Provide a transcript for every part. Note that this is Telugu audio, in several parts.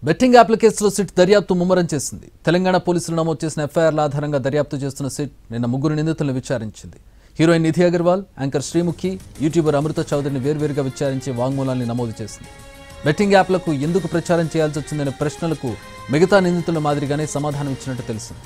బెట్టింగ్ యాప్ల కేసులో సిట్ దర్యాప్తు ముమ్మరం చేసింది. తెలంగాణ పోలీసులు నమోదు చేసిన ఎఫ్ఐఆర్ల ఆధారంగా దర్యాప్తు చేస్తున్న సిట్ నిన్న ముగ్గురు నిందితులను విచారించింది. Heroine Nidhi Agarwal, anchor Sreemukhi, YouTuber అమృత చౌదరిని వేర్వేరుగా విచారించి వాంగ్మూలాన్ని నమోదు చేసింది. బెట్టింగ్ యాప్లకు ఎందుకు ప్రచారం చేయాల్సి వచ్చిందనే ప్రశ్నలకు మిగతా నిందితుల మాదిరిగానే సమాధానం ఇచ్చినట్టు తెలిసింది.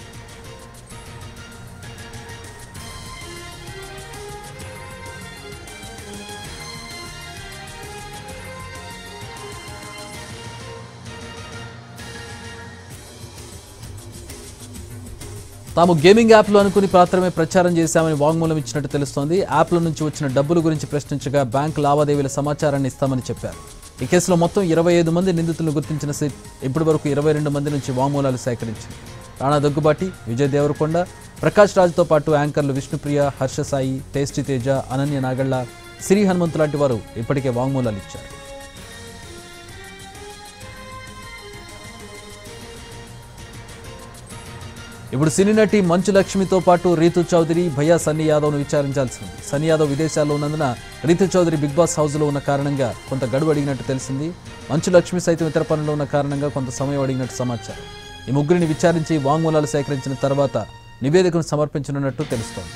తాము గేమింగ్ యాప్లు అనుకుని మాత్రమే ప్రచారం చేశామని వాంగ్మూలం ఇచ్చినట్టు తెలుస్తోంది. యాప్ల నుంచి వచ్చిన డబ్బుల గురించి ప్రశ్నించగా బ్యాంకు లావాదేవీల సమాచారాన్ని ఇస్తామని చెప్పారు. ఈ కేసులో మొత్తం 25 మంది నిందితులను గుర్తించిన సిట్ ఇప్పటి వరకు 22 మంది నుంచి వాంగ్మూలాలు సేకరించింది. రాణా దగ్గుబాటి, విజయ్ దేవరకొండ, ప్రకాష్ రాజ్తో పాటు యాంకర్లు విష్ణుప్రియ, హర్ష సాయి, టేస్టీ తేజ, అనన్య నాగళ్ల, సిరి హనుమంతు లాంటి వారు ఇప్పటికే వాంగ్మూలాలు ఇచ్చారు. ఇప్పుడు సినీ నటి మంచు లక్ష్మితో పాటు రీతు చౌదరి, భయ్యా సన్నీ యాదవ్ను విచారించాల్సి ఉంది. సన్నీ యాదవ్ విదేశాల్లో ఉన్నందున రీతు చౌదరి బిగ్ బాస్ హౌస్లో ఉన్న కారణంగా కొంత గడువు అడిగినట్టు తెలిసింది. మంచు లక్ష్మి సైతం ఇతర పనుల్లో ఉన్న కారణంగా కొంత సమయం అడిగినట్టు సమాచారం. ఈ ముగ్గురిని విచారించి వాంగ్మూలాలు సేకరించిన తర్వాత నివేదికను సమర్పించనున్నట్టు తెలుస్తోంది.